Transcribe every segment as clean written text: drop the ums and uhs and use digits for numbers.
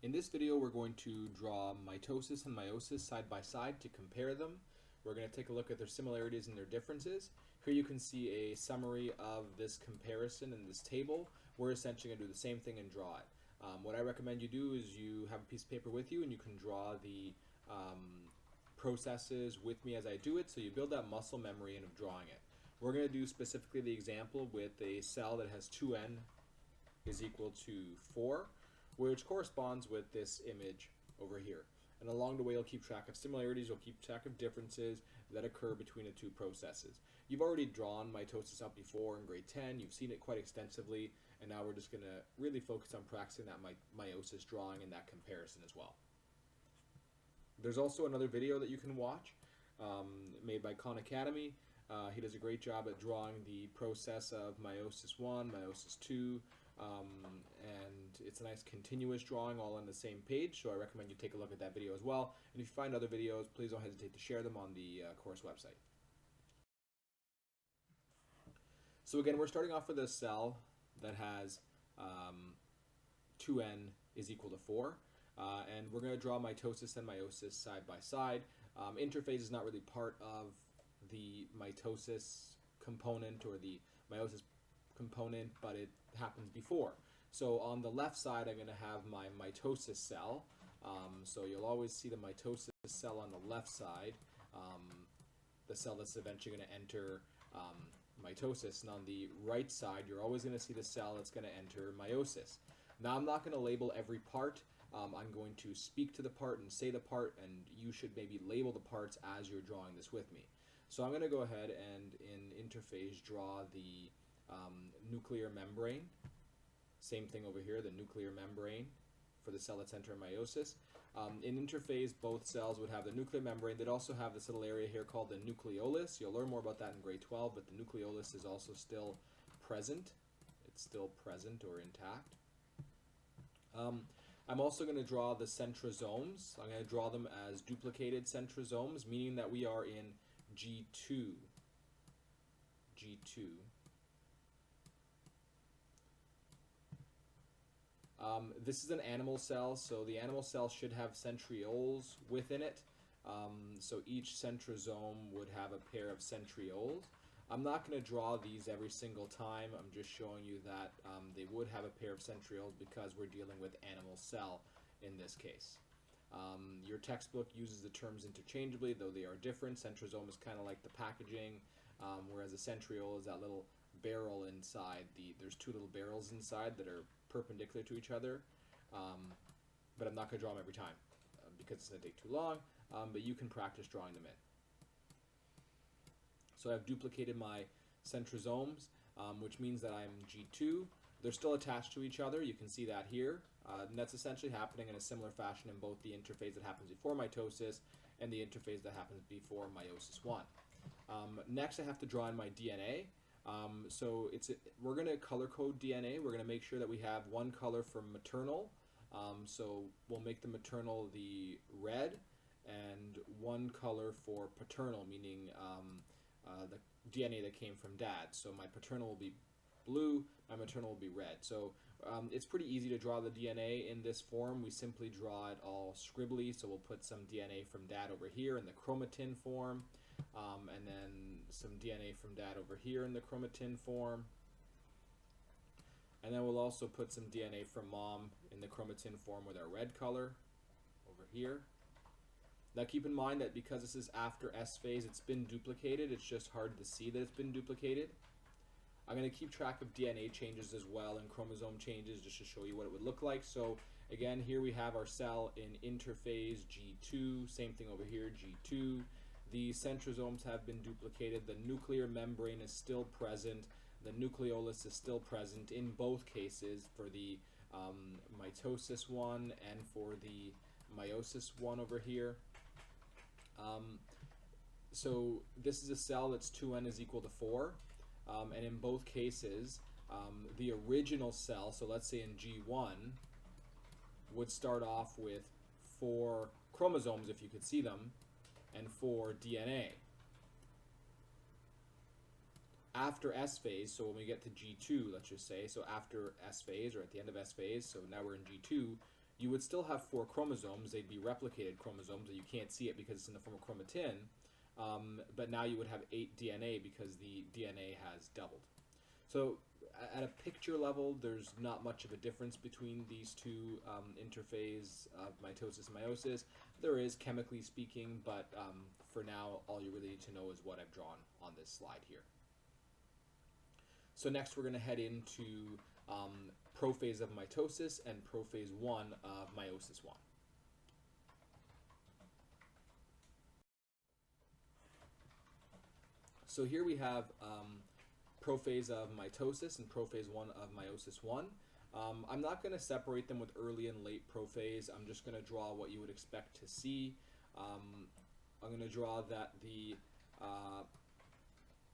In this video, we're going to draw mitosis and meiosis side by side to compare them. We're going to take a look at their similarities and their differences. Here you can see a summary of this comparison in this table. We're essentially going to do the same thing and draw it. What I recommend you do is you have a piece of paper with you and you can draw the processes with me as I do it, so you build that muscle memory of drawing it. We're going to do specifically the example with a cell that has 2n is equal to 4, which corresponds with this image over here. And along the way, you'll keep track of similarities, you'll keep track of differences that occur between the two processes. You've already drawn mitosis out before in grade 10, you've seen it quite extensively, and now we're just going to really focus on practicing that meiosis drawing and that comparison as well. There's also another video that you can watch made by Khan Academy. He does a great job at drawing the process of meiosis 1, meiosis 2, and it's a nice continuous drawing all on the same page, so I recommend you take a look at that video as well. And if you find other videos, please don't hesitate to share them on the course website. So again, we're starting off with a cell that has 2n is equal to 4, and we're going to draw mitosis and meiosis side by side. Interphase is not really part of the mitosis component or the meiosis component, but it happens before. So on the left side, I'm going to have my mitosis cell. So you'll always see the mitosis cell on the left side, the cell that's eventually going to enter mitosis. And on the right side, you're always going to see the cell that's going to enter meiosis. Now, I'm not going to label every part. I'm going to speak to the part and say the part, and you should maybe label the parts as you're drawing this with me. So I'm going to go ahead and in interphase draw the nuclear membrane. Same thing over here, the nuclear membrane for the cell that's entering meiosis. In interphase, both cells would have the nuclear membrane. They'd also have this little area here called the nucleolus. You'll learn more about that in grade 12, but the nucleolus is also still present. It's still present or intact. I'm also going to draw the centrosomes. I'm going to draw them as duplicated centrosomes, meaning that we are in G2. This is an animal cell, so the animal cell should have centrioles within it. So each centrosome would have a pair of centrioles. I'm not going to draw these every single time. I'm just showing you that they would have a pair of centrioles because we're dealing with animal cell in this case. Your textbook uses the terms interchangeably, though they are different. Centrosome is kind of like the packaging, whereas a centriole is that little barrel inside. There's two little barrels inside that are perpendicular to each other, but I'm not going to draw them every time because it's going to take too long, but you can practice drawing them in. So I've duplicated my centrosomes, which means that I'm G2. They're still attached to each other. You can see that here. And that's essentially happening in a similar fashion in both the interphase that happens before mitosis and the interphase that happens before meiosis 1. Next, I have to draw in my DNA. So we're going to color code DNA. We're going to make sure that we have one color for maternal. So we'll make the maternal the red, and one color for paternal, meaning the DNA that came from dad. So my paternal will be blue, my maternal will be red. So it's pretty easy to draw the DNA in this form. We simply draw it all scribbly, so we'll put some DNA from dad over here in the chromatin form, and then some DNA from dad over here in the chromatin form. And then we'll also put some DNA from mom in the chromatin form with our red color over here. Now keep in mind that because this is after S phase, it's been duplicated. It's just hard to see that it's been duplicated. I'm going to keep track of DNA changes as well and chromosome changes just to show you what it would look like. So again, here we have our cell in interphase G2. Same thing over here, G2. The centrosomes have been duplicated. The nuclear membrane is still present. The nucleolus is still present in both cases for the mitosis one and for the meiosis one over here. So this is a cell that's 2n is equal to 4, and in both cases the original cell, so let's say in G1, would start off with 4 chromosomes if you could see them and 4 DNA. After S phase, so when we get to G2, let's just say, so after S phase or at the end of S phase, so now we're in G2, you would still have 4 chromosomes. They'd be replicated chromosomes, and you can't see it because it's in the form of chromatin. But now you would have 8 DNA because the DNA has doubled. So at a picture level, there's not much of a difference between these two interphase of mitosis and meiosis. There is, chemically speaking, but for now, all you really need to know is what I've drawn on this slide here. So next we're going to head into prophase of mitosis and prophase 1 of meiosis 1. So here we have prophase of mitosis and prophase 1 of meiosis 1. I'm not going to separate them with early and late prophase. I'm just going to draw what you would expect to see. I'm going to draw that the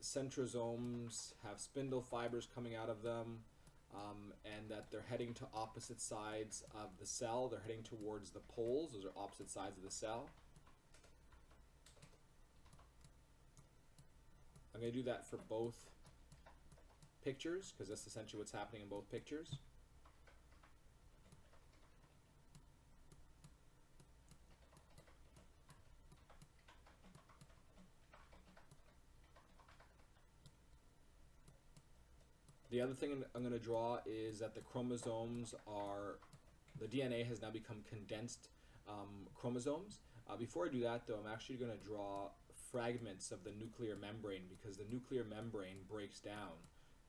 centrosomes have spindle fibers coming out of them, and that they're heading to opposite sides of the cell. They're heading towards the poles. Those are opposite sides of the cell. I'm going to do that for both pictures because that's essentially what's happening in both pictures. The other thing I'm going to draw is that the chromosomes are, the DNA has now become condensed chromosomes. Before I do that though, I'm actually going to draw fragments of the nuclear membrane because the nuclear membrane breaks down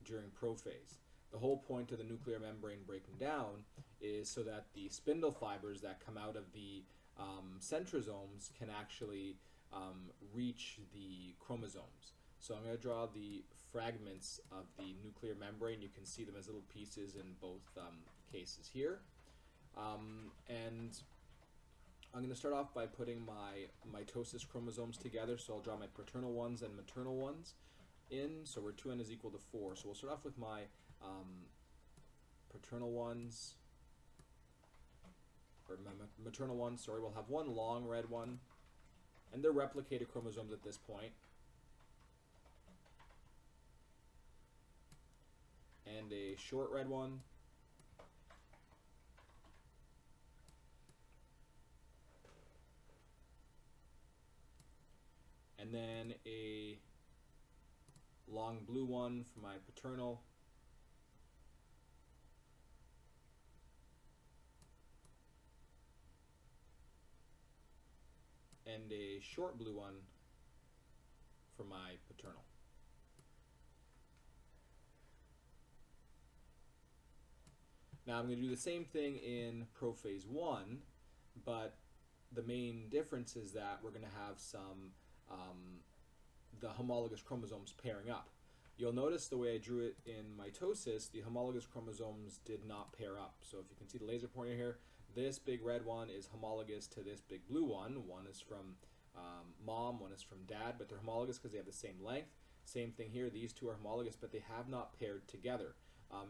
during prophase. The whole point of the nuclear membrane breaking down is so that the spindle fibers that come out of the centrosomes can actually reach the chromosomes. So I'm going to draw the fragments of the nuclear membrane. You can see them as little pieces in both cases here. And I'm going to start off by putting my mitosis chromosomes together. So I'll draw my paternal ones and maternal ones in. So where 2n is equal to 4. So we'll start off with my paternal ones, or my maternal ones, sorry. We'll have one long red one, and they're replicated chromosomes at this point. And a short red one. And then a long blue one for my paternal. And a short blue one for my paternal. Now I'm going to do the same thing in prophase 1, but the main difference is that we're going to have some the homologous chromosomes pairing up. You'll notice the way I drew it in mitosis, the homologous chromosomes did not pair up. So if you can see the laser pointer here, this big red one is homologous to this big blue one. One is from mom, one is from dad, but they're homologous because they have the same length. Same thing here, these two are homologous, but they have not paired together.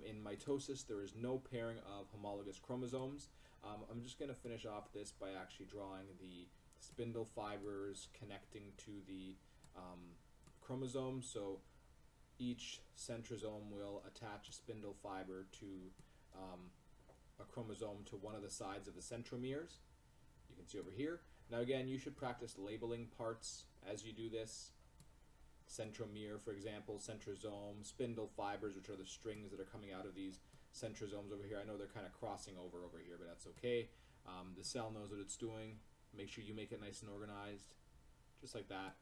In mitosis, there is no pairing of homologous chromosomes. I'm just going to finish off this by actually drawing the spindle fibers connecting to the chromosomes. So each centrosome will attach a spindle fiber to a chromosome to one of the sides of the centromeres. You can see over here. Now again, you should practice labeling parts as you do this. Centromere, for example, centrosome, spindle fibers, which are the strings that are coming out of these centrosomes over here. I know they're kind of crossing over here, but that's okay. The cell knows what it's doing. Make sure you make it nice and organized, just like that.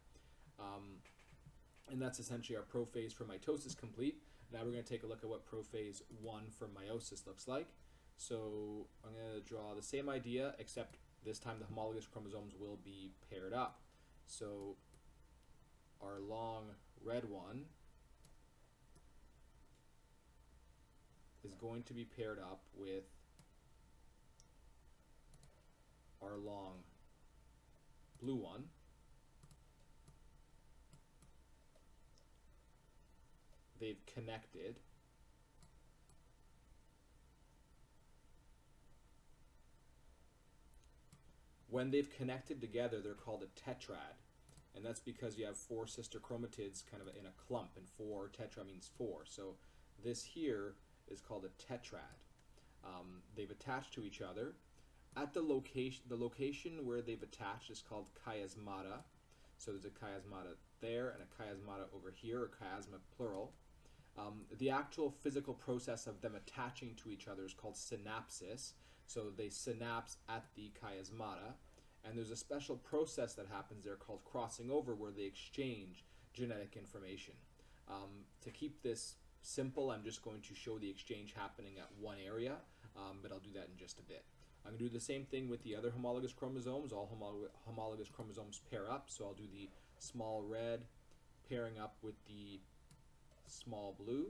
And that's essentially our prophase for mitosis complete. Now we're going to take a look at what prophase 1 for meiosis looks like. So I'm going to draw the same idea, except this time the homologous chromosomes will be paired up. So our long red one is going to be paired up with our long blue one. They've connected. When they've connected together, they're called a tetrad. And that's because you have 4 sister chromatids kind of in a clump, and 4 tetra means 4. So this here is called a tetrad. They've attached to each other. At the location where they've attached is called chiasmata. So there's a chiasmata there and a chiasmata over here, or chiasma plural. The actual physical process of them attaching to each other is called synapsis. So they synapse at the chiasmata, and there's a special process that happens there called crossing over, where they exchange genetic information. To keep this simple, I'm just going to show the exchange happening at one area, but I'll do that in just a bit. I'm going to do the same thing with the other homologous chromosomes. All homologous chromosomes pair up, so I'll do the small red pairing up with the small blue.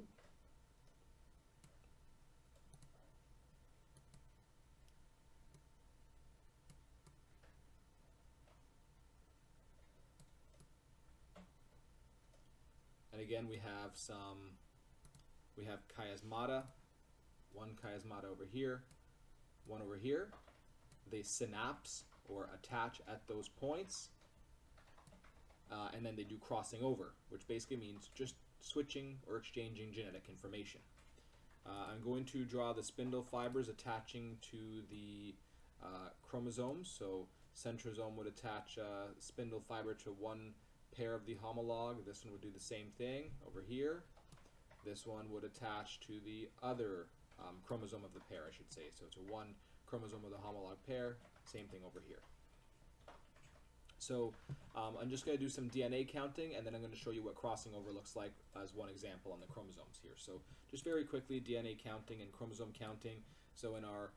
And again, we have chiasmata, one chiasmata over here, one over here. They synapse or attach at those points, and then they do crossing over, which basically means just switching or exchanging genetic information. I'm going to draw the spindle fibers attaching to the chromosomes. So centrosome would attach a spindle fiber to one pair of the homolog. This one would do the same thing over here. This one would attach to the other chromosome of the pair, I should say. So it's a one chromosome of the homolog pair, same thing over here. So I'm just going to do some DNA counting, and then I'm going to show you what crossing over looks like as one example on the chromosomes here. So just very quickly, DNA counting and chromosome counting. So in our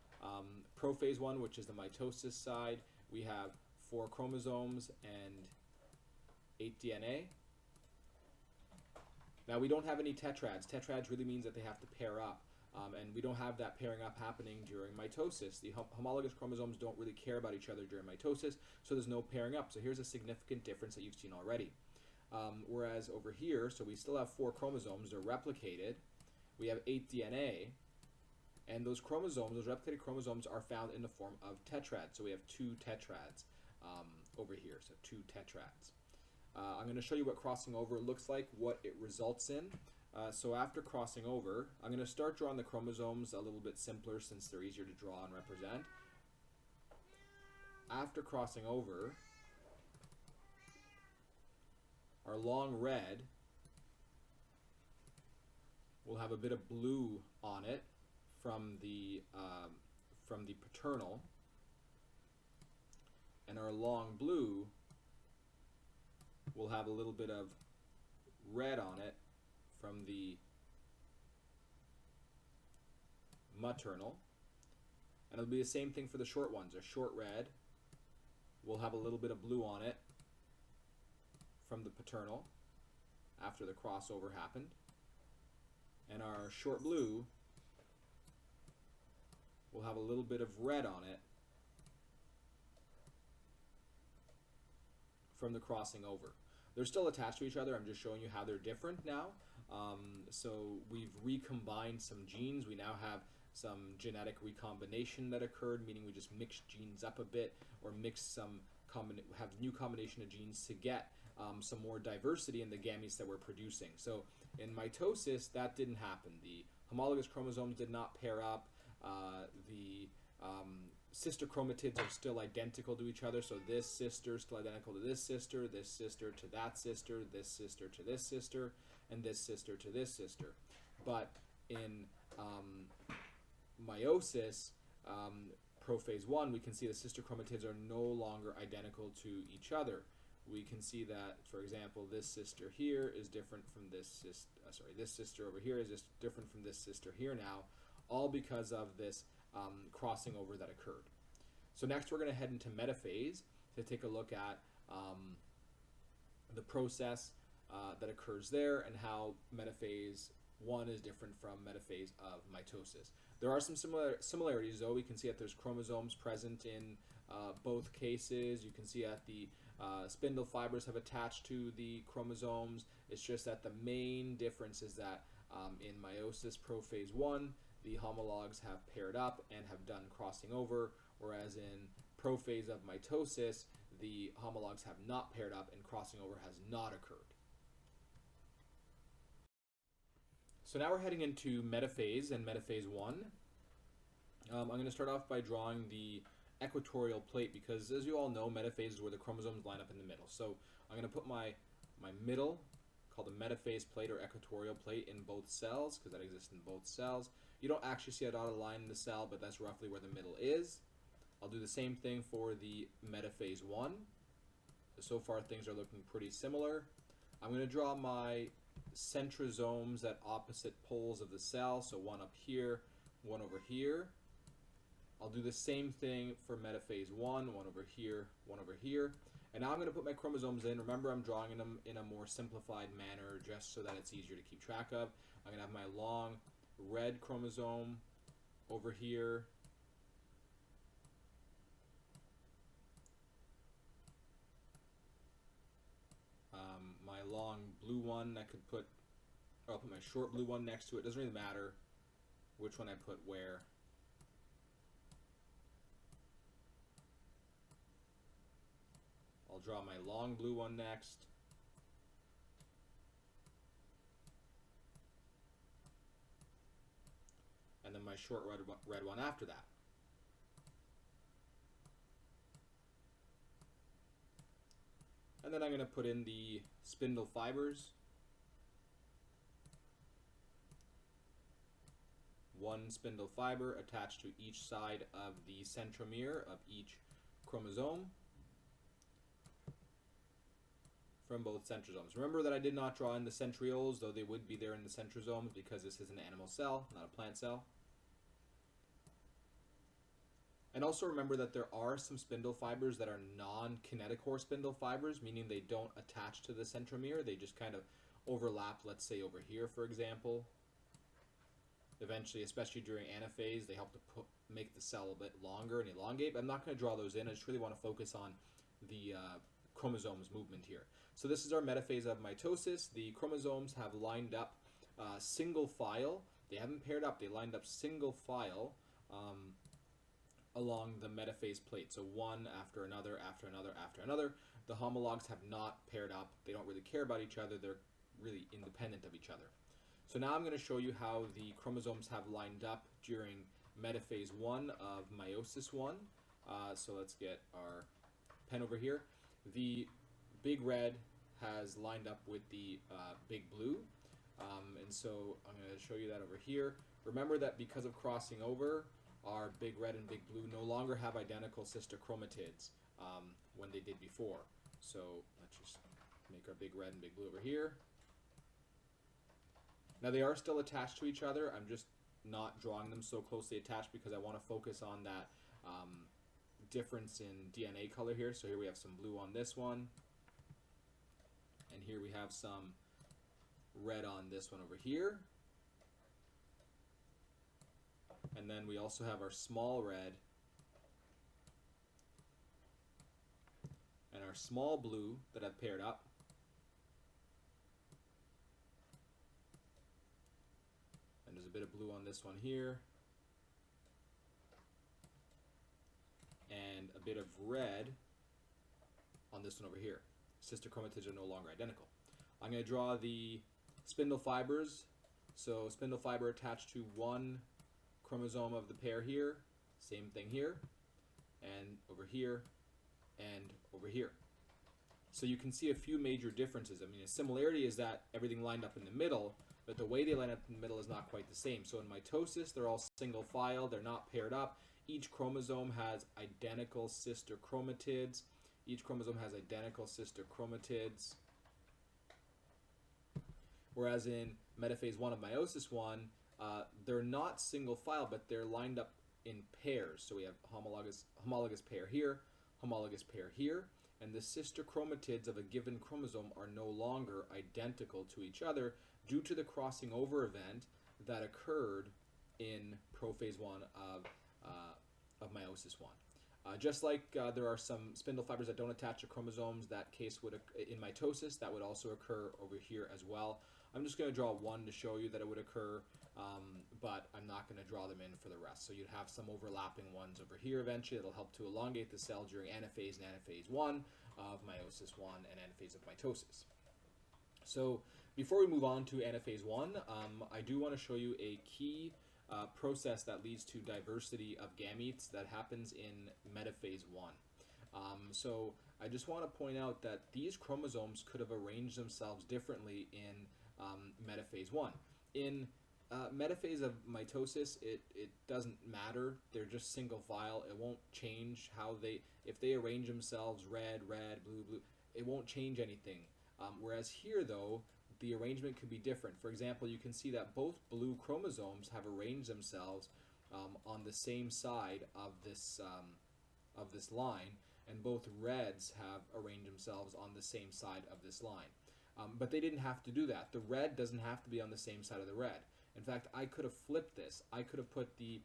prophase one, which is the mitosis side, we have 4 chromosomes and 8 DNA. Now we don't have any tetrads. Tetrads really means that they have to pair up. And we don't have that pairing up happening during mitosis. The homologous chromosomes don't really care about each other during mitosis, so there's no pairing up. So here's a significant difference that you've seen already. Whereas over here, so we still have 4 chromosomes, they're replicated. We have 8 DNA, and those chromosomes, those replicated chromosomes, are found in the form of tetrads. So we have 2 tetrads over here, so 2 tetrads. I'm going to show you what crossing over looks like, what it results in. So after crossing over, I'm going to start drawing the chromosomes a little bit simpler since they're easier to draw and represent. After crossing over, our long red will have a bit of blue on it from the paternal, and our long blue will have a little bit of red on it from the maternal. And it'll be the same thing for the short ones. Our short red will have a little bit of blue on it from the paternal after the crossover happened. And our short blue will have a little bit of red on it from the crossing over. They're still attached to each other. I'm just showing you how they're different now. So we've recombined some genes. We now have some genetic recombination that occurred, meaning we just mixed genes up a bit, or have new combination of genes to get some more diversity in the gametes that we're producing. So in mitosis, that didn't happen. The homologous chromosomes did not pair up. The sister chromatids are still identical to each other, so this sister is still identical to this sister to that sister, this sister to this sister, and this sister to this sister. But in meiosis, prophase 1, we can see the sister chromatids are no longer identical to each other. We can see that, for example, this sister here is different from this sister, this sister over here is just different from this sister here now, all because of this crossing over that occurred. So next we're going to head into metaphase to take a look at the process that occurs there and how metaphase 1 is different from metaphase of mitosis. There are some similarities though. We can see that there's chromosomes present in both cases. You can see that the spindle fibers have attached to the chromosomes. It's just that the main difference is that in meiosis prophase 1, the homologs have paired up and have done crossing over, whereas in prophase of mitosis, the homologs have not paired up and crossing over has not occurred. So now we're heading into metaphase and metaphase 1. I'm going to start off by drawing the equatorial plate, because as you all know, metaphase is where the chromosomes line up in the middle. So I'm going to put my middle, called the metaphase plate or equatorial plate, in both cells, because that exists in both cells. You don't actually see a dotted line in the cell, but that's roughly where the middle is. I'll do the same thing for the metaphase 1. So far things are looking pretty similar. I'm going to draw my centrosomes at opposite poles of the cell, so one up here, one over here. I'll do the same thing for metaphase 1, one over here, one over here. And now I'm going to put my chromosomes in. Remember, I'm drawing them in a more simplified manner just so that it's easier to keep track of. I'm going to have my long red chromosome over here. My long blue one, I'll put my short blue one next to it. Doesn't really matter which one I put where. I'll draw my long blue one next. And then my short red one after that. And then I'm going to put in the spindle fibers. One spindle fiber attached to each side of the centromere of each chromosome from both centrosomes. Remember that I did not draw in the centrioles, though they would be there in the centrosomes because this is an animal cell, not a plant cell. And also remember that there are some spindle fibers that are non-kinetochore spindle fibers, meaning they don't attach to the centromere. They just kind of overlap, let's say over here, for example. Eventually, especially during anaphase, they help to make the cell a bit longer and elongate. But I'm not going to draw those in. I just really want to focus on the chromosomes movement here. So this is our metaphase of mitosis. The chromosomes have lined up single file. They haven't paired up. They lined up single file along the metaphase plate. So one after another, after another, after another. The homologs have not paired up. They don't really care about each other. They're really independent of each other. So now I'm going to show you how the chromosomes have lined up during metaphase 1 of meiosis 1. So let's get our pen over here. The big red has lined up with the big blue. And so I'm going to show you that over here. Remember that because of crossing over, our big red and big blue no longer have identical sister chromatids when they did before. So let's just make our big red and big blue over here. Now they are still attached to each other. I'm just not drawing them so closely attached because I want to focus on that difference in DNA color here. So here we have some blue on this one, and here we have some red on this one over here. And then we also have our small red and our small blue that I've paired up. And there's a bit of blue on this one here. And a bit of red on this one over here. Sister chromatids are no longer identical. I'm going to draw the spindle fibers. So spindle fiber attached to one chromosome of the pair here, same thing here, and over here, and over here. So you can see a few major differences. I mean, a similarity is that everything lined up in the middle, but the way they line up in the middle is not quite the same. So in mitosis, they're all single file, they're not paired up. Each chromosome has identical sister chromatids. Each chromosome has identical sister chromatids. Whereas in metaphase 1 of meiosis 1, they're not single file, but they're lined up in pairs. So we have homologous pair here, homologous pair here, and the sister chromatids of a given chromosome are no longer identical to each other due to the crossing over event that occurred in prophase 1 of meiosis 1. Just like there are some spindle fibers that don't attach to chromosomes, that case would in mitosis, that would also occur over here as well. I'm just going to draw one to show you that it would occur, but I'm not going to draw them in for the rest. So you'd have some overlapping ones over here eventually. It'll help to elongate the cell during anaphase and anaphase 1 of meiosis 1 and anaphase of mitosis. So before we move on to anaphase 1, I do want to show you a key process that leads to diversity of gametes that happens in metaphase 1. So I just want to point out that these chromosomes could have arranged themselves differently in metaphase 1. In metaphase of mitosis, it doesn't matter. They're just single file. It won't change how if they arrange themselves red, red, blue, blue, it won't change anything. Whereas here, though, the arrangement could be different. For example, you can see that both blue chromosomes have arranged themselves on the same side of this line, and both reds have arranged themselves on the same side of this line. But they didn't have to do that. The red doesn't have to be on the same side of the red. In fact, I could have flipped this. I could have put the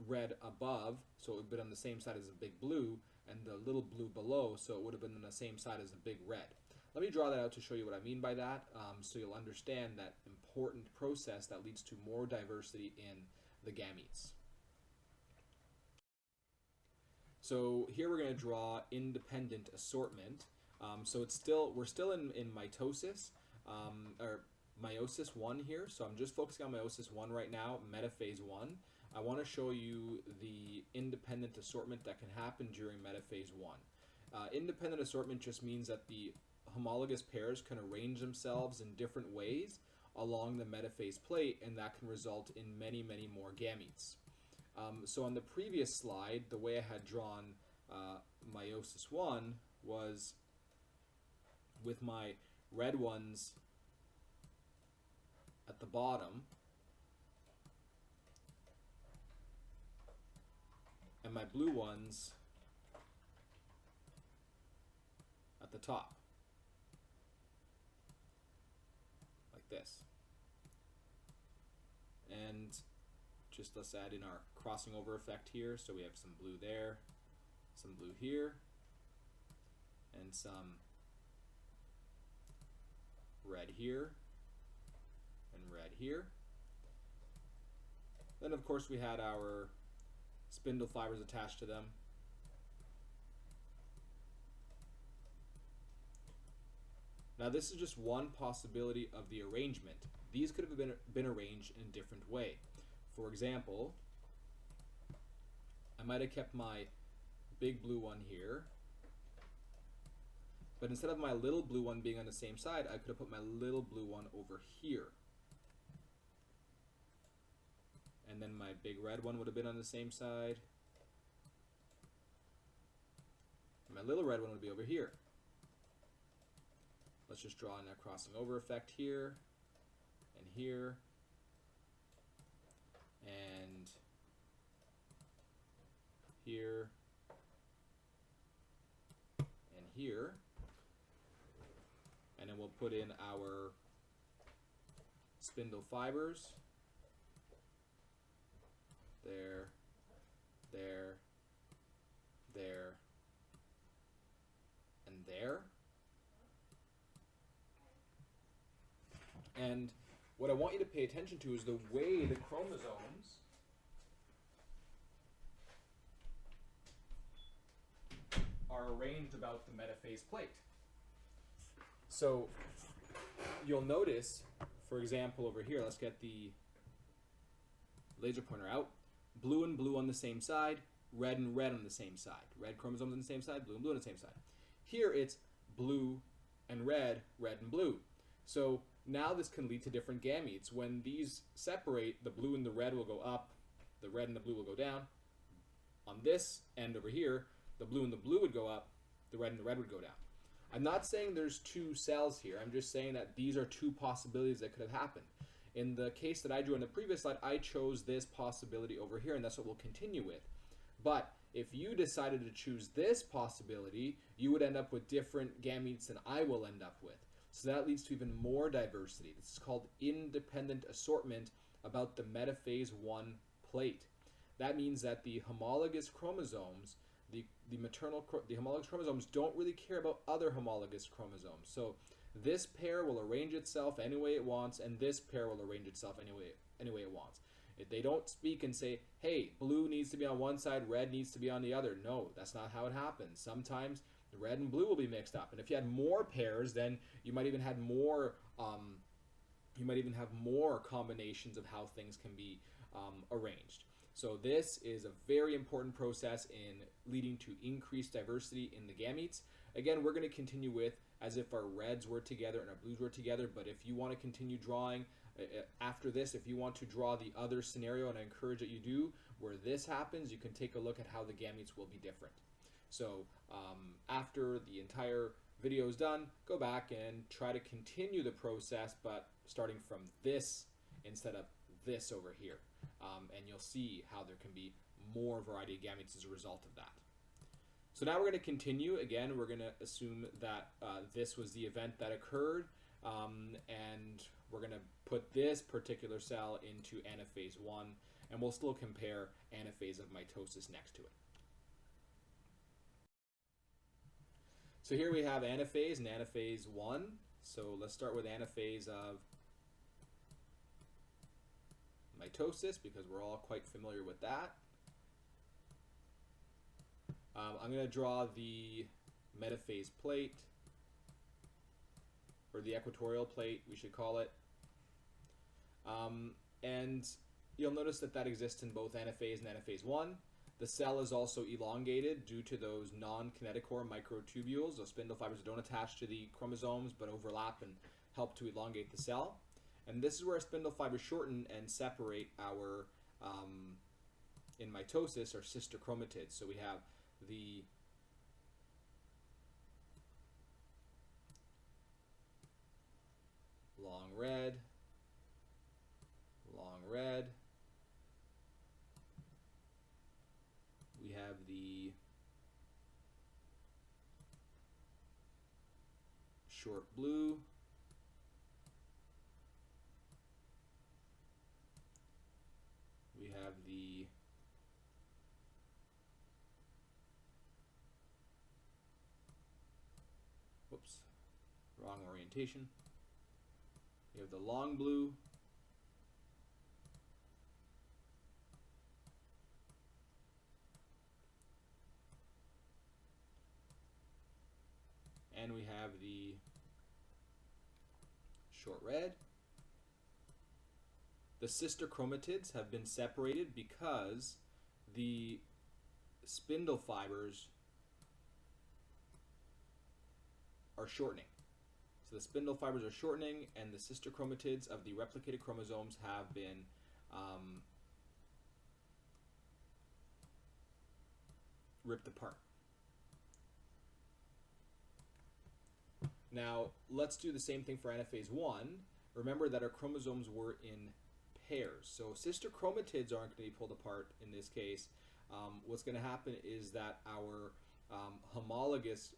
red above, so it would have been on the same side as the big blue, and the little blue below, so it would have been on the same side as the big red. Let me draw that out to show you what I mean by that, so you'll understand that important process that leads to more diversity in the gametes. So here we're going to draw independent assortment. So we're still in mitosis, or meiosis 1 here. So I'm just focusing on meiosis 1 right now, metaphase 1. I want to show you the independent assortment that can happen during metaphase 1. Independent assortment just means that the homologous pairs can arrange themselves in different ways along the metaphase plate, and that can result in many, many more gametes. So on the previous slide, the way I had drawn meiosis 1 was with my red ones at the bottom and my blue ones at the top, like this. And just let's add in our crossing over effect here. So we have some blue there, some blue here, and some red here, and red here. Then of course we had our spindle fibers attached to them. Now this is just one possibility of the arrangement. These could have been arranged in a different way. For example, I might have kept my big blue one here, but instead of my little blue one being on the same side, I could have put my little blue one over here. And then my big red one would have been on the same side. My little red one would be over here. Let's just draw in that crossing over effect here, and here, and here, and here. And then we'll put in our spindle fibers. There, there, there, and there. And what I want you to pay attention to is the way the chromosomes are arranged about the metaphase plate. So you'll notice, for example, over here, let's get the laser pointer out. Blue and blue on the same side, red and red on the same side. Red chromosomes on the same side, blue and blue on the same side. Here it's blue and red, red and blue. So now this can lead to different gametes. When these separate, the blue and the red will go up, the red and the blue will go down. On this end over here, the blue and the blue would go up, the red and the red would go down. I'm not saying there's two cells here. I'm just saying that these are two possibilities that could have happened. In the case that I drew on the previous slide, I chose this possibility over here, and that's what we'll continue with. But if you decided to choose this possibility, you would end up with different gametes than I will end up with. So that leads to even more diversity. This is called independent assortment about the metaphase 1 plate. That means that the homologous chromosomes, the homologous chromosomes don't really care about other homologous chromosomes. So this pair will arrange itself any way it wants, and this pair will arrange itself any way it wants. If they don't speak and say, hey, blue needs to be on one side, red needs to be on the other. No, that's not how it happens. Sometimes the red and blue will be mixed up. And if you had more pairs, then you might even have more combinations of how things can be arranged. So this is a very important process in leading to increased diversity in the gametes. Again, we're going to continue with as if our reds were together and our blues were together, but if you want to continue drawing after this, if you want to draw the other scenario, and I encourage that you do, where this happens, you can take a look at how the gametes will be different. So after the entire video is done, go back and try to continue the process, but starting from this instead of this over here. And you'll see how there can be more variety of gametes as a result of that. So now we're going to continue. Again, we're going to assume that this was the event that occurred, and we're going to put this particular cell into anaphase 1, and we'll still compare anaphase of mitosis next to it. So here we have anaphase and anaphase 1. So let's start with anaphase of mitosis, because we're all quite familiar with that. I'm going to draw the metaphase plate, or the equatorial plate, we should call it. And you'll notice that that exists in both anaphase and anaphase 1. The cell is also elongated due to those non-kinetochore microtubules, those spindle fibers that don't attach to the chromosomes but overlap and help to elongate the cell. And this is where spindle fibers shorten and separate our, in mitosis, our sister chromatids. So we have the long red, we have the short blue, we have the wrong orientation. We have the long blue, and we have the short red. The sister chromatids have been separated because the spindle fibers are shortening. So the spindle fibers are shortening, and the sister chromatids of the replicated chromosomes have been ripped apart. Now, let's do the same thing for anaphase 1. Remember that our chromosomes were in pairs. So sister chromatids aren't going to be pulled apart in this case. What's going to happen is that our homologous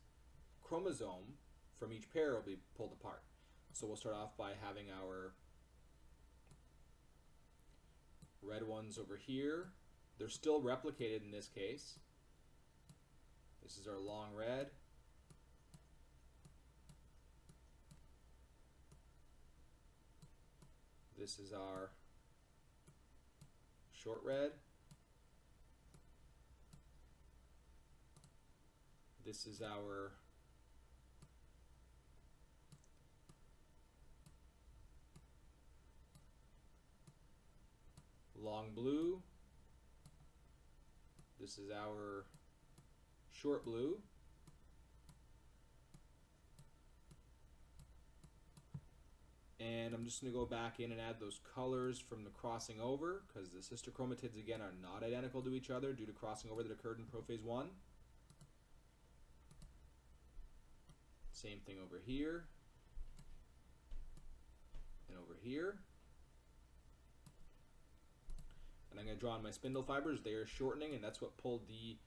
chromosome from each pair will be pulled apart. So we'll start off by having our red ones over here. They're still replicated in this case. This is our long red. This is our short red. This is our long blue. This is our short blue. And I'm just going to go back in and add those colors from the crossing over, because the sister chromatids again are not identical to each other due to crossing over that occurred in prophase 1. Same thing over here and over here. And I'm going to draw on my spindle fibers. They are shortening, and that's what pulled the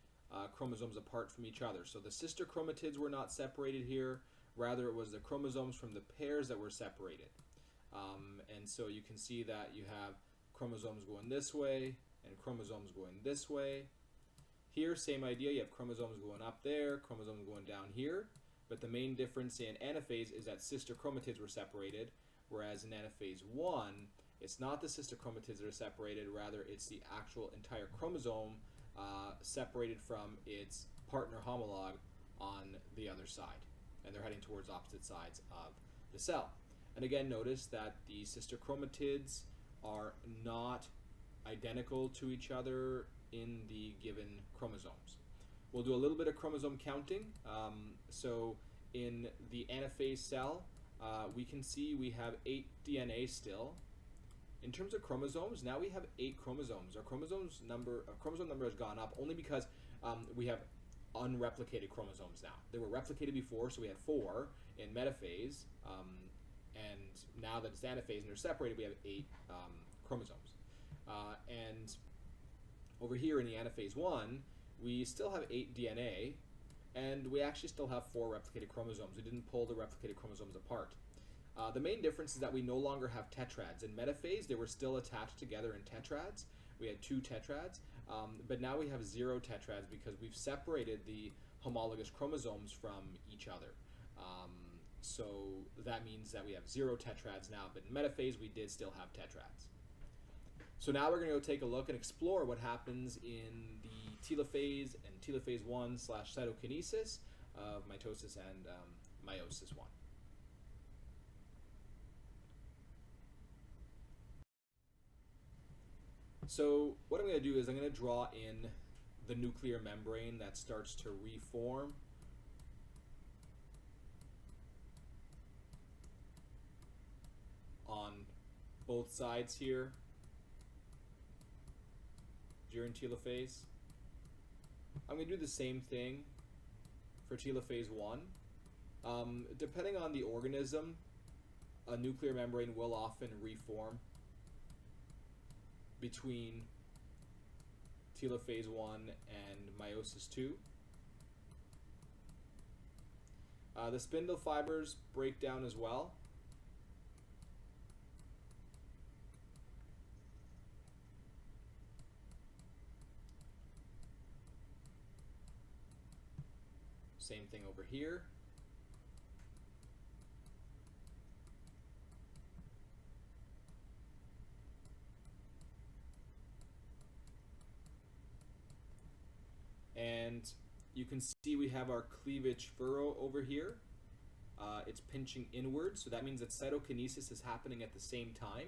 chromosomes apart from each other. So the sister chromatids were not separated here. Rather, it was the chromosomes from the pairs that were separated. And so you can see that you have chromosomes going this way and chromosomes going this way. Here, same idea. You have chromosomes going up there, chromosomes going down here. But the main difference in anaphase is that sister chromatids were separated, whereas in anaphase 1, it's not the sister chromatids that are separated. Rather, it's the actual entire chromosome separated from its partner homologue on the other side. And they're heading towards opposite sides of the cell. And again, notice that the sister chromatids are not identical to each other in the given chromosomes. We'll do a little bit of chromosome counting. So in the anaphase cell, we can see we have 8 DNA still. In terms of chromosomes, now we have 8 chromosomes. Our chromosome number has gone up only because we have unreplicated chromosomes now. They were replicated before, so we had 4 in metaphase, and now that it's anaphase and they're separated, we have 8 chromosomes. And over here in the anaphase 1, we still have 8 DNA, and we actually still have 4 replicated chromosomes. We didn't pull the replicated chromosomes apart. The main difference is that we no longer have tetrads. In metaphase, they were still attached together in tetrads. We had 2 tetrads, but now we have 0 tetrads because we've separated the homologous chromosomes from each other. So that means that we have 0 tetrads now, but in metaphase, we did still have tetrads. So now we're going to go take a look and explore what happens in the telophase and telophase 1 / cytokinesis of mitosis and meiosis 1. So what I'm going to do is I'm going to draw in the nuclear membrane that starts to reform. On both sides here during telophase. I'm going to do the same thing for telophase 1. Depending on the organism, a nuclear membrane will often reform between telophase 1 and meiosis 2. The spindle fibers break down as well. Same thing over here. And you can see we have our cleavage furrow over here. It's pinching inwards, so that means that cytokinesis is happening at the same time.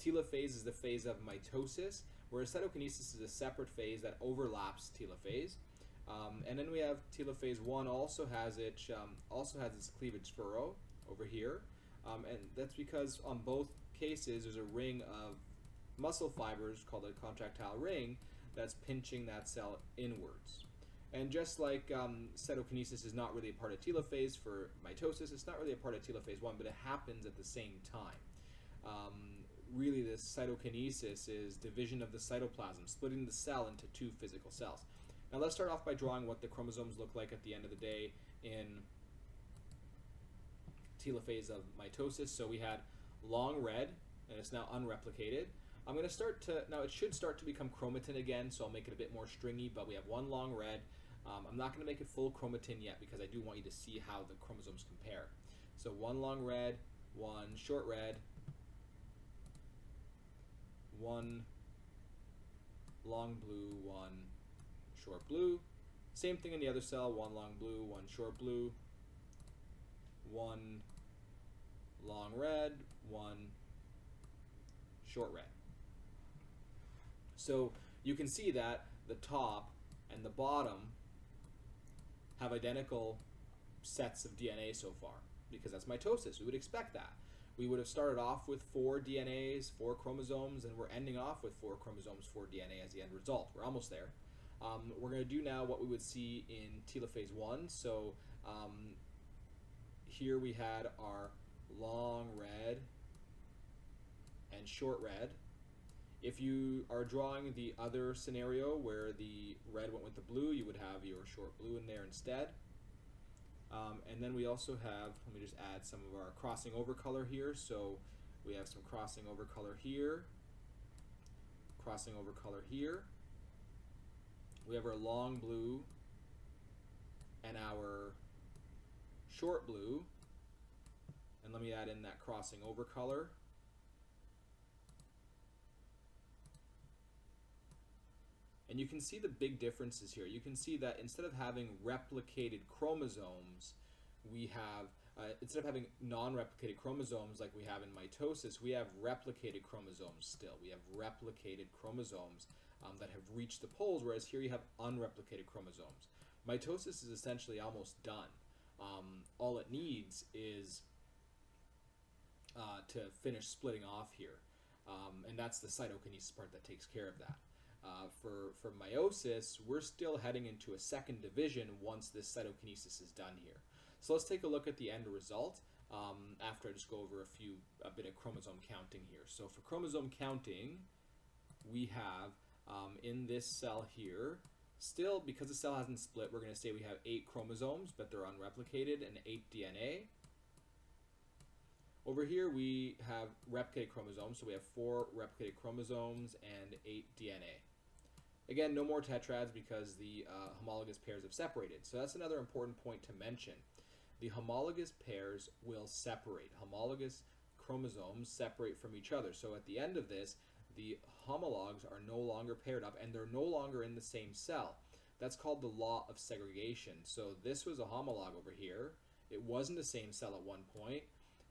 Telophase is the phase of mitosis, whereas cytokinesis is a separate phase that overlaps telophase. And then we have telophase 1 also has its cleavage furrow over here, and that's because on both cases there's a ring of muscle fibers called a contractile ring that's pinching that cell inwards. And just like cytokinesis is not really a part of telophase for mitosis, it's not really a part of telophase 1, but it happens at the same time. Really, this cytokinesis is division of the cytoplasm, splitting the cell into 2 physical cells. Now let's start off by drawing what the chromosomes look like at the end of the day in telophase of mitosis. So we had long red, and it's now unreplicated. I'm going to start to, now it should start to become chromatin again, so I'll make it a bit more stringy, but we have one long red. I'm not going to make it full chromatin yet because I do want you to see how the chromosomes compare. So one long red, one short red, one long blue, one short blue. Same thing in the other cell, one long blue, one short blue, one long red, one short red. So you can see that the top and the bottom have identical sets of DNA so far, because that's mitosis. We would expect that. We would have started off with 4 DNAs, 4 chromosomes, and we're ending off with 4 chromosomes, 4 DNA as the end result. We're almost there. We're going to do now what we would see in telophase 1. So here we had our long red and short red. If you are drawing the other scenario where the red went with the blue, you would have your short blue in there instead. And then we also have, let me just add some of our crossing over color here. So we have some crossing over color here, crossing over color here. We have our long blue and our short blue. And let me add in that crossing over color. And you can see the big differences here. You can see that instead of having replicated chromosomes, we have instead of having non-replicated chromosomes like we have in mitosis, we have replicated chromosomes still. We have replicated chromosomes that have reached the poles, whereas here you have unreplicated chromosomes. Mitosis is essentially almost done. All it needs is to finish splitting off here, and that's the cytokinesis part that takes care of that. For meiosis, we're still heading into a second division once this cytokinesis is done here. So let's take a look at the end result after I just go over a bit of chromosome counting here. So for chromosome counting, we have in this cell here, still, because the cell hasn't split, we're going to say we have 8 chromosomes, but they're unreplicated, and 8 DNA. Over here we have replicated chromosomes, so we have 4 replicated chromosomes and 8 DNA. Again, no more tetrads because the homologous pairs have separated. So that's another important point to mention. The homologous pairs will separate. Homologous chromosomes separate from each other. So at the end of this, the homologs are no longer paired up and they're no longer in the same cell. That's called the law of segregation. So this was a homolog over here. It was in the same cell at one point.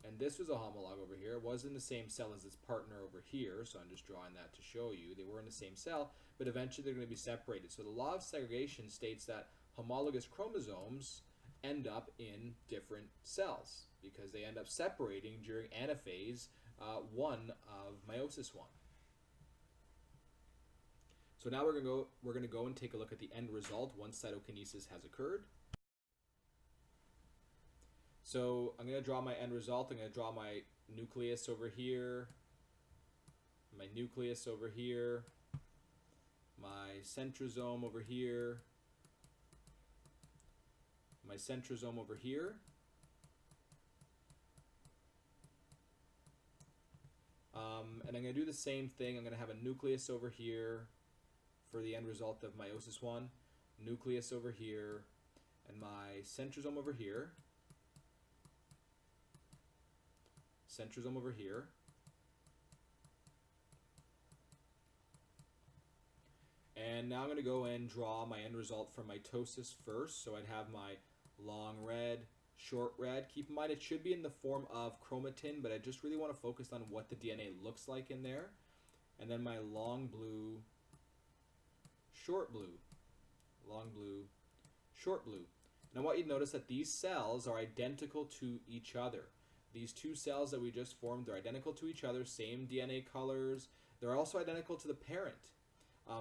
And this was a homolog over here. It was in the same cell as its partner over here. So I'm just drawing that to show you. They were in the same cell, but eventually they're going to be separated. So the law of segregation states that homologous chromosomes end up in different cells because they end up separating during anaphase 1 of meiosis 1. So now we're going to go and take a look at the end result once cytokinesis has occurred. So I'm going to draw my end result. I'm going to draw my nucleus over here, my nucleus over here, my centrosome over here, my centrosome over here. And I'm going to do the same thing. I'm going to have a nucleus over here for the end result of meiosis 1, nucleus over here, and my centrosome over here, centrosome over here. And now I'm going to go and draw my end result for mitosis first. So I'd have my long red, short red. Keep in mind it should be in the form of chromatin, but I just really want to focus on what the DNA looks like in there. And then my long blue, short blue, long blue, short blue. And I want you to notice that these cells are identical to each other. These two cells that we just formed, they're identical to each other, same DNA colors. They're also identical to the parent.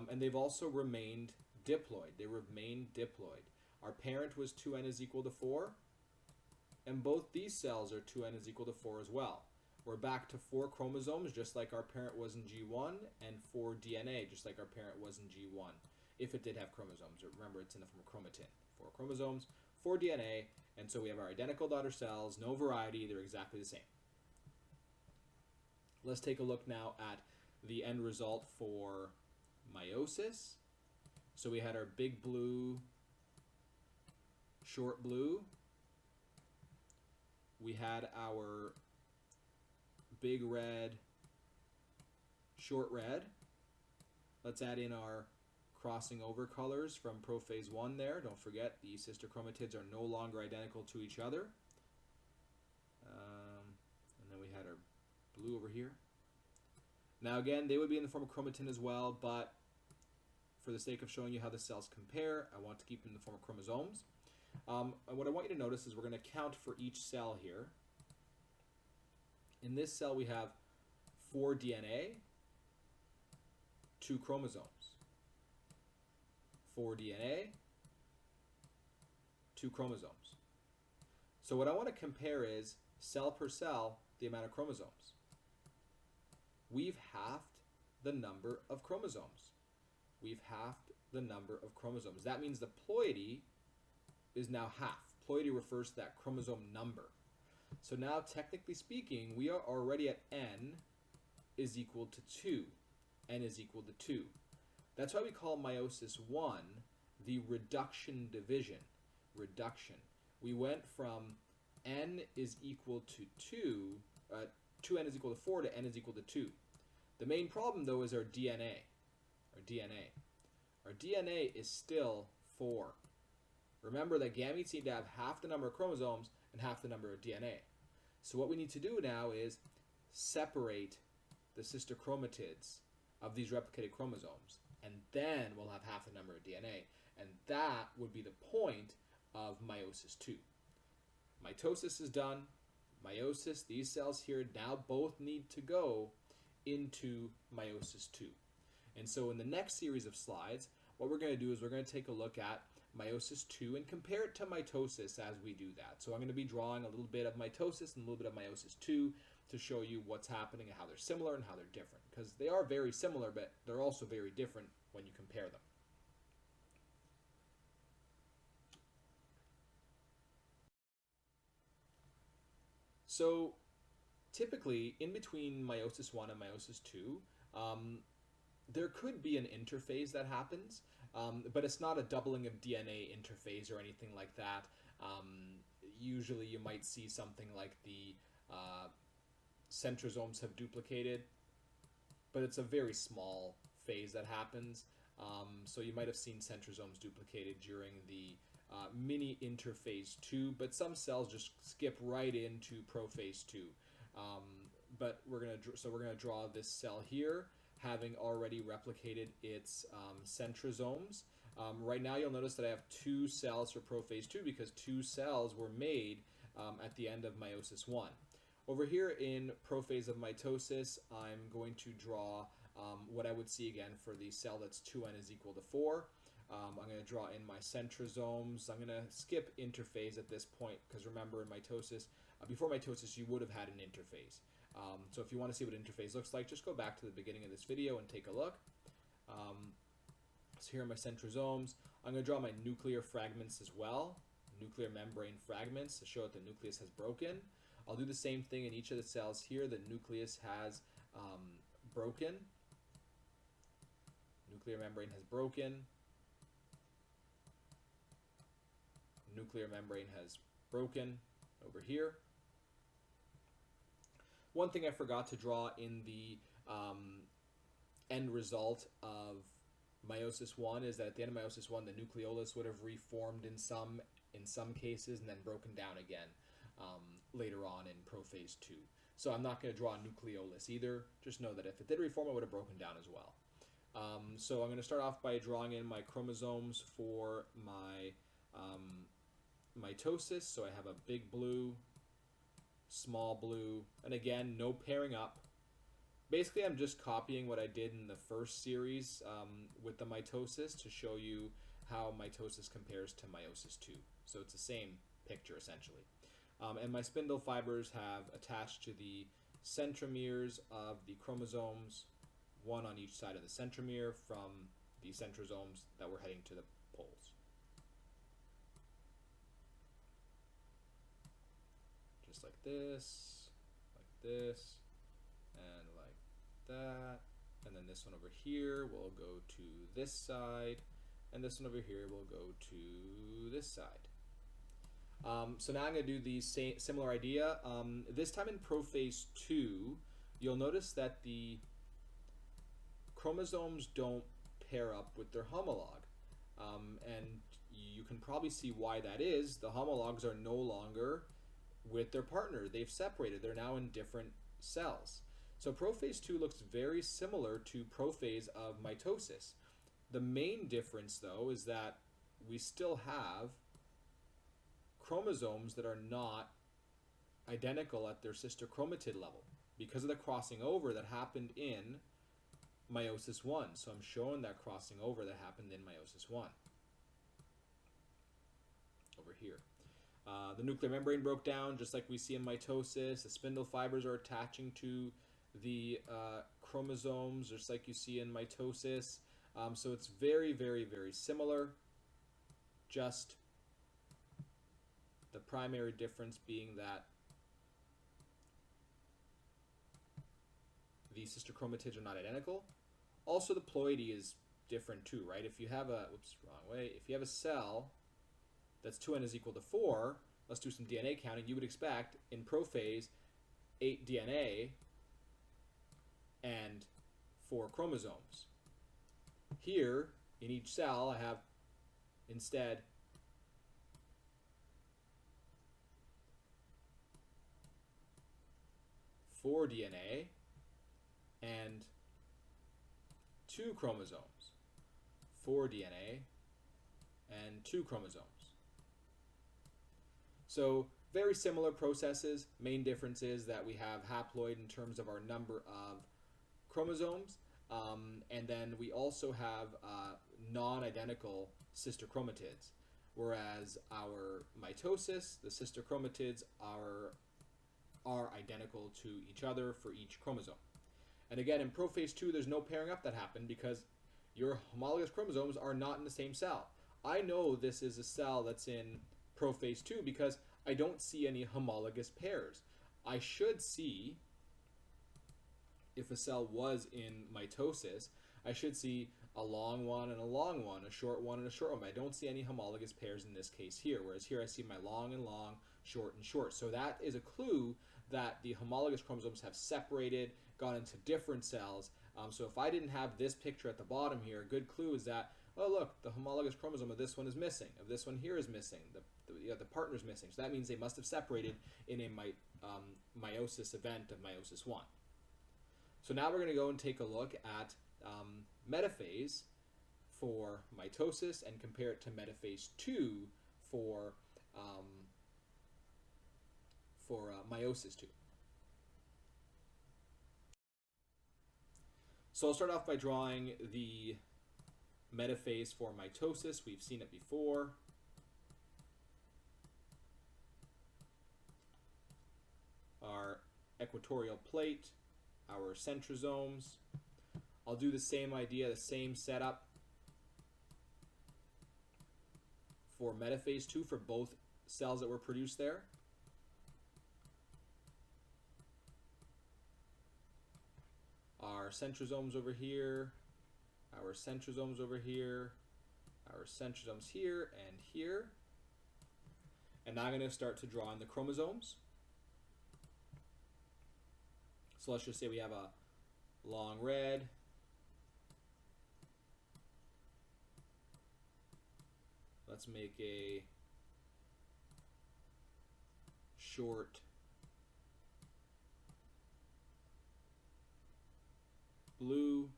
And they've also remained diploid. They remain diploid. Our parent was 2n is equal to 4. And both these cells are 2n is equal to 4 as well. We're back to 4 chromosomes, just like our parent was in G1, and 4 DNA, just like our parent was in G1, if it did have chromosomes. Remember, it's in the form of chromatin. 4 chromosomes, 4 DNA, and so we have our identical daughter cells, no variety, they're exactly the same. Let's take a look now at the end result for meiosis. So we had our big blue, short blue. We had our big red, short red. Let's add in our crossing over colors from prophase 1 there. Don't forget, the sister chromatids are no longer identical to each other. And then we had our blue over here. Now again, they would be in the form of chromatin as well, but for the sake of showing you how the cells compare, I want to keep them in the form of chromosomes. And what I want you to notice is we're going to count for each cell here. In this cell we have 4 DNA, 2 chromosomes. 4 DNA, 2 chromosomes. So what I want to compare is, cell per cell, the amount of chromosomes. We've halved the number of chromosomes. We've halved the number of chromosomes. That means the ploidy is now half. Ploidy refers to that chromosome number. So now, technically speaking, we are already at n is equal to 2. N is equal to 2. That's why we call meiosis 1 the reduction division. Reduction. We went from n is equal to 2n is equal to 4 to n is equal to 2. The main problem, though, is our DNA. Our DNA is still 4. Remember that gametes need to have half the number of chromosomes and half the number of DNA. So what we need to do now is separate the sister chromatids of these replicated chromosomes, and then we'll have half the number of DNA, and that would be the point of meiosis 2. Mitosis is done. Meiosis, these cells here now both need to go into meiosis 2. And so in the next series of slides, what we're going to do is we're going to take a look at meiosis 2 and compare it to mitosis as we do that. So I'm going to be drawing a little bit of mitosis and a little bit of meiosis 2 to show you what's happening and how they're similar and how they're different. Because they are very similar, but they're also very different when you compare them. So typically, in between meiosis 1 and meiosis 2, there could be an interphase that happens, but it's not a doubling of DNA interphase or anything like that. Usually you might see something like the centrosomes have duplicated, but it's a very small phase that happens. So you might have seen centrosomes duplicated during the mini interphase 2, but some cells just skip right into prophase 2. But we're gonna draw this cell here, having already replicated its centrosomes. Right now you'll notice that I have 2 cells for prophase 2 because 2 cells were made at the end of meiosis 1. Over here in prophase of mitosis, I'm going to draw what I would see again for the cell that's 2n is equal to 4. I'm going to draw in my centrosomes. I'm going to skip interphase at this point because remember in mitosis, before mitosis you would have had an interphase. So if you want to see what interphase looks like, just go back to the beginning of this video and take a look. So here are my centrosomes. I'm going to draw my nuclear fragments as well, nuclear membrane fragments to show that the nucleus has broken. I'll do the same thing in each of the cells here. The nucleus has broken. Nuclear membrane has broken. Nuclear membrane has broken over here. One thing I forgot to draw in the end result of meiosis 1 is that at the end of meiosis 1, the nucleolus would have reformed in some cases and then broken down again later on in prophase 2. So I'm not going to draw a nucleolus either. Just know that if it did reform, it would have broken down as well. So I'm going to start off by drawing in my chromosomes for my mitosis. So I have a big blue, small blue, and again, no pairing up. Basically, I'm just copying what I did in the first series with the mitosis to show you how mitosis compares to meiosis 2. So it's the same picture essentially. And my spindle fibers have attached to the centromeres of the chromosomes, one on each side of the centromere from the centrosomes that were heading to the poles. Just like this, and like that. And then this one over here will go to this side, and this one over here will go to this side. So now I'm going to do the similar idea. This time in prophase 2, you'll notice that the chromosomes don't pair up with their homologue. And you can probably see why that is. The homologues are no longer with their partner. They've separated. They're now in different cells. So prophase 2 looks very similar to prophase of mitosis. The main difference, though, is that we still have chromosomes that are not identical at their sister chromatid level because of the crossing over that happened in meiosis 1. So I'm showing that crossing over that happened in meiosis 1 over here. The nuclear membrane broke down just like we see in mitosis. The spindle fibers are attaching to the chromosomes just like you see in mitosis. So it's very, very, very similar. Just the primary difference being that the sister chromatids are not identical. Also, the ploidy is different too, right? If you have a, oops, wrong way. If you have a cell that's 2n is equal to 4, let's do some DNA counting. You would expect in prophase 8 DNA and 4 chromosomes. Here, in each cell, I have instead 4 DNA and 2 chromosomes. 4 DNA and 2 chromosomes. So very similar processes. Main difference is that we have haploid in terms of our number of chromosomes, and then we also have non-identical sister chromatids, whereas our mitosis, the sister chromatids are identical to each other for each chromosome. And again, in prophase 2, there's no pairing up that happened because your homologous chromosomes are not in the same cell. I know this is a cell that's in prophase 2 because I don't see any homologous pairs. I should see, if a cell was in mitosis, I should see a long one and a long one, a short one and a short one. But I don't see any homologous pairs in this case here, whereas here I see my long and long, short and short. So that is a clue that the homologous chromosomes have separated, gone into different cells. So if I didn't have this picture at the bottom here, a good clue is that, oh look, the homologous chromosome of this one is missing, of this one here is missing, the partner's missing. So that means they must have separated in a meiosis event of meiosis 1. So now we're going to go and take a look at metaphase for mitosis and compare it to metaphase 2 for meiosis 2. So I'll start off by drawing the metaphase for mitosis. We've seen it before. Our equatorial plate, our centrosomes. I'll do the same idea, the same setup for metaphase 2 for both cells that were produced there. Our centrosomes over here, our centrosomes over here, our centrosomes here and here. And now I'm going to start to draw in the chromosomes. So let's just say we have a long red, let's make a short blue,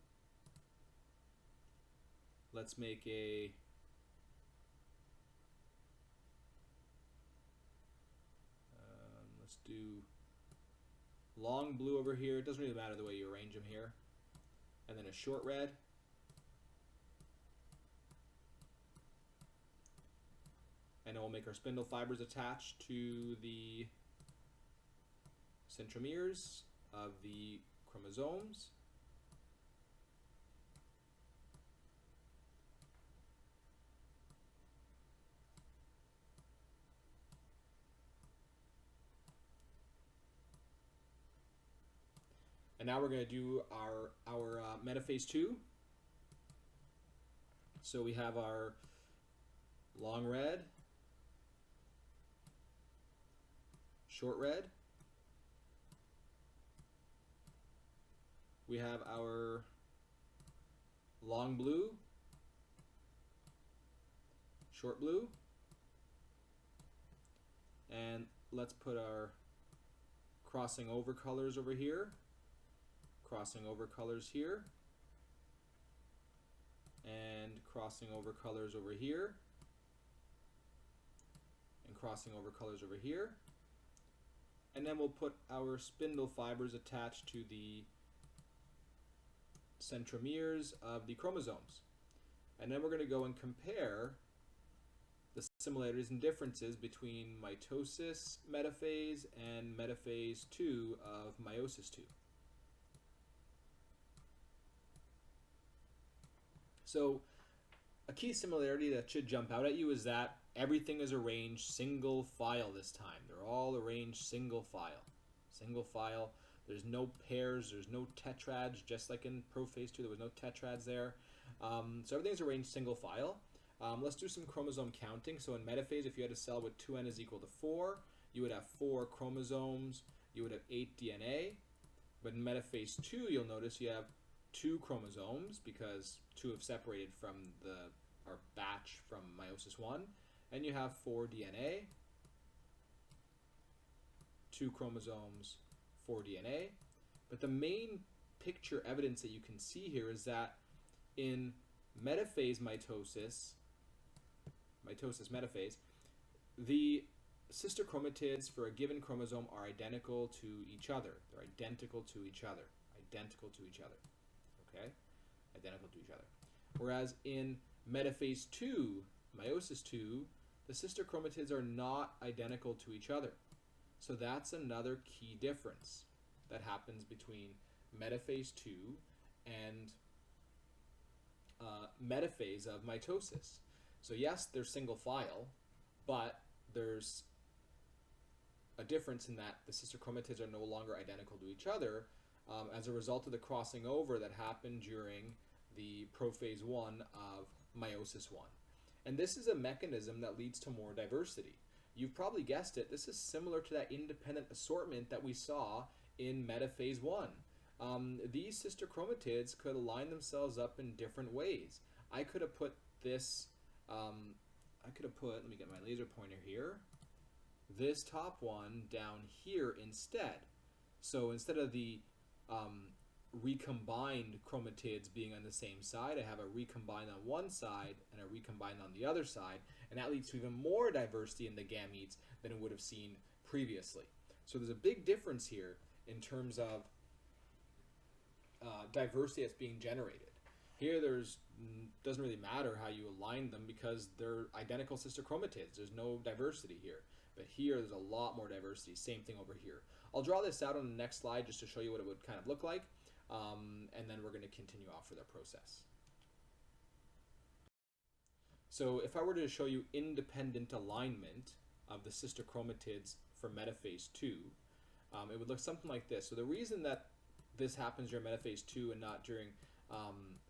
let's make a let's do long blue over here. It doesn't really matter the way you arrange them here. And then a short red. And then we'll make our spindle fibers attached to the centromeres of the chromosomes. And now we're going to do our metaphase 2. So we have our long red, short red. We have our long blue, short blue. And let's put our crossing over colors over here. Crossing over colors here, and crossing over colors over here, and crossing over colors over here. And then we'll put our spindle fibers attached to the centromeres of the chromosomes. And then we're going to go and compare the similarities and differences between mitosis metaphase and metaphase 2 of meiosis 2. So a key similarity that should jump out at you is that everything is arranged single file this time. They're all arranged single file. Single file. There's no pairs, there's no tetrads, just like in prophase 2 there was no tetrads there. So everything's arranged single file. Let's do some chromosome counting. So in metaphase, if you had a cell with 2n is equal to 4, you would have 4 chromosomes, you would have 8 DNA. But in metaphase 2, you'll notice you have 2 chromosomes because 2 have separated from our batch from meiosis 1, and you have 4 DNA, 2 chromosomes, for DNA. But the main picture evidence that you can see here is that in metaphase mitosis metaphase, the sister chromatids for a given chromosome are identical to each other. They're identical to each other. Identical to each other. Okay? Identical to each other. Whereas in metaphase 2, meiosis 2, the sister chromatids are not identical to each other. So that's another key difference that happens between metaphase 2 and metaphase of mitosis. So yes, they're single file, but there's a difference in that the sister chromatids are no longer identical to each other as a result of the crossing over that happened during the prophase 1 of meiosis 1. And this is a mechanism that leads to more diversity. You've probably guessed it, this is similar to that independent assortment that we saw in metaphase 1. These sister chromatids could align themselves up in different ways. I could have put this, let me get my laser pointer here, this top one down here instead. So instead of the recombined chromatids being on the same side, I have a recombined on one side and a recombined on the other side, and that leads to even more diversity in the gametes than it would have seen previously. So there's a big difference here in terms of diversity that's being generated. Here doesn't really matter how you align them because they're identical sister chromatids. There's no diversity here. But here there's a lot more diversity. Same thing over here. I'll draw this out on the next slide just to show you what it would kind of look like. And then we're going to continue off with our process. So if I were to show you independent alignment of the sister chromatids for metaphase 2, it would look something like this. So the reason that this happens during metaphase 2 and not during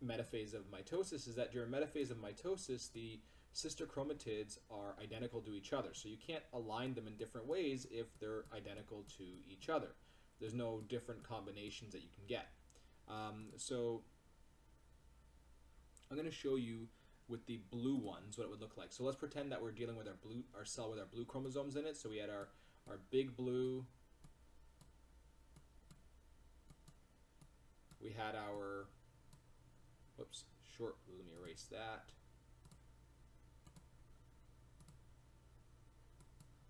metaphase of mitosis is that during metaphase of mitosis, the sister chromatids are identical to each other. So you can't align them in different ways if they're identical to each other. There's no different combinations that you can get. So I'm going to show you with the blue ones what it would look like. So let's pretend that we're dealing with our cell with our blue chromosomes in it. So we had our big blue. We had our, whoops, short blue. Let me erase that.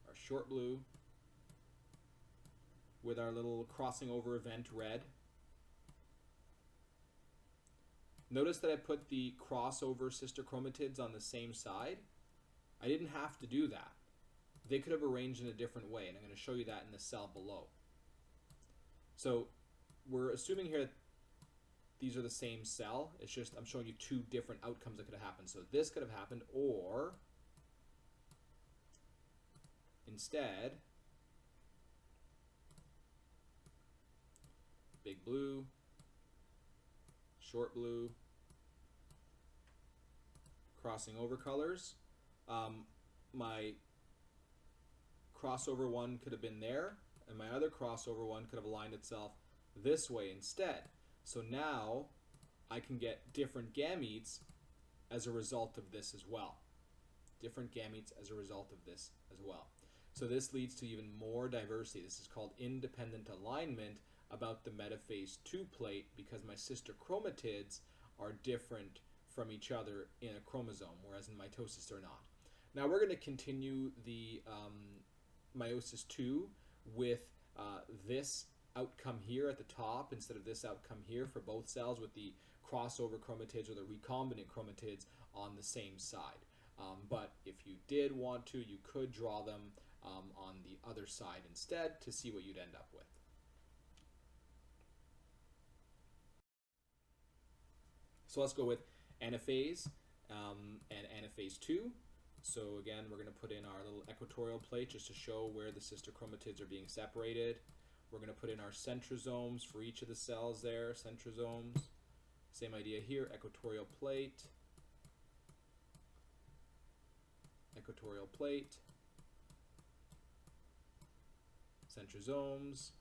Our short blue with our little crossing over event red. Notice that I put the crossover sister chromatids on the same side. I didn't have to do that. They could have arranged in a different way, and I'm going to show you that in the cell below. So we're assuming here that these are the same cell. It's just I'm showing you two different outcomes that could have happened. So this could have happened, or instead, big blue, short blue, crossing over colors. My crossover one could have been there, and my other crossover one could have aligned itself this way instead. So now I can get different gametes as a result of this as well. Different gametes as a result of this as well. So this leads to even more diversity. This is called independent alignment about the metaphase 2 plate because my sister chromatids are different from each other in a chromosome, whereas in mitosis they're not. Now we're going to continue the meiosis 2 with this outcome here at the top instead of this outcome here for both cells with the crossover chromatids or the recombinant chromatids on the same side. But if you did want to, you could draw them on the other side instead to see what you'd end up with. So let's go with anaphase and anaphase 2. So again, we're going to put in our little equatorial plate just to show where the sister chromatids are being separated. We're going to put in our centrosomes for each of the cells there, centrosomes. Same idea here, equatorial plate, equatorial plate, centrosomes,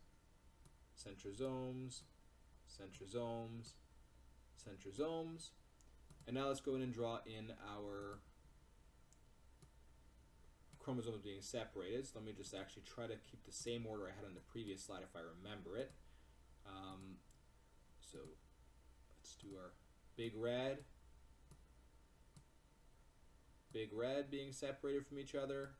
centrosomes, centrosomes, centrosomes. And now let's go in and draw in our chromosomes being separated. So let me just actually try to keep the same order I had on the previous slide if I remember it. So let's do our big red being separated from each other,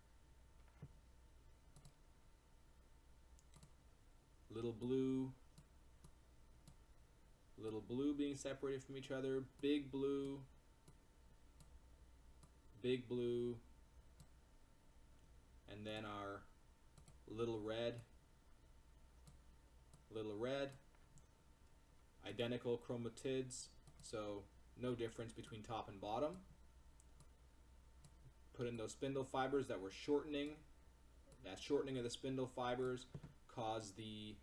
little blue being separated from each other, big blue, and then our little red, identical chromatids, so no difference between top and bottom. Put in those spindle fibers that were shortening. That shortening of the spindle fibers caused the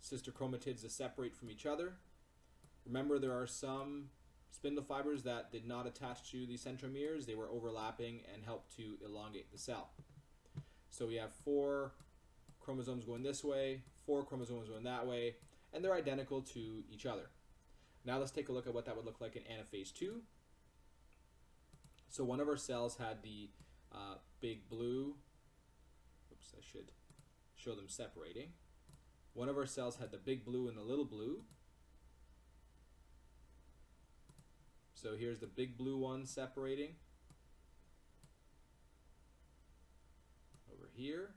sister chromatids to separate from each other. Remember, there are some spindle fibers that did not attach to the centromeres. They were overlapping and helped to elongate the cell. So we have 4 chromosomes going this way, 4 chromosomes going that way, and they're identical to each other. Now let's take a look at what that would look like in anaphase 2. So one of our cells had the big blue. Oops, I should show them separating. One of our cells had the big blue and the little blue. So here's the big blue one separating over here.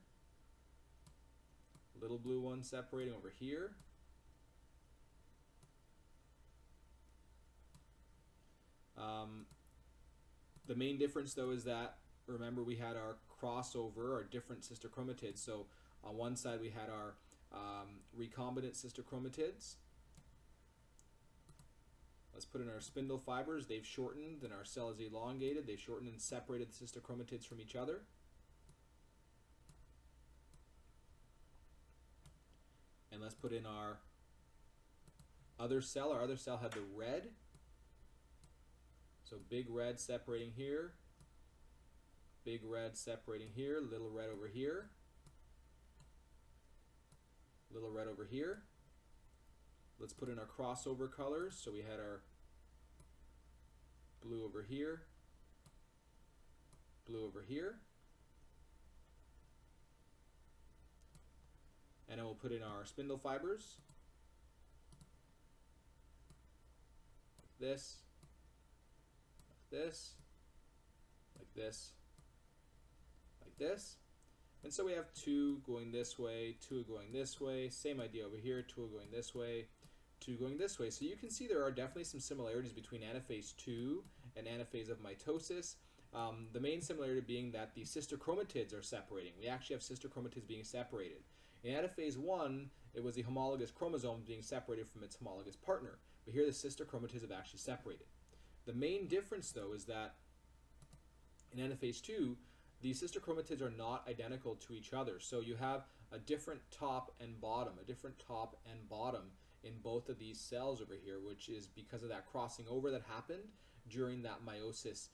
Little blue one separating over here. The main difference though is that, remember, we had our crossover, our different sister chromatids. So on one side we had our recombinant sister chromatids. Let's put in our spindle fibers. They've shortened and our cell is elongated. They've shortened and separated the sister chromatids from each other. And let's put in our other cell. Our other cell had the red. So big red separating here, big red separating here, little red over here, little red over here. Let's put in our crossover colors. So we had our blue over here, blue over here. And then we'll put in our spindle fibers. Like this. This, like this, like this. And so we have 2 going this way, 2 going this way, same idea over here, 2 going this way, 2 going this way. So you can see there are definitely some similarities between anaphase 2 and anaphase of mitosis. The main similarity being that the sister chromatids are separating. We actually have sister chromatids being separated. In anaphase 1, it was the homologous chromosome being separated from its homologous partner. But here the sister chromatids have actually separated. The main difference, though, is that in anaphase 2, the sister chromatids are not identical to each other. So you have a different top and bottom, in both of these cells over here, which is because of that crossing over that happened during that meiosis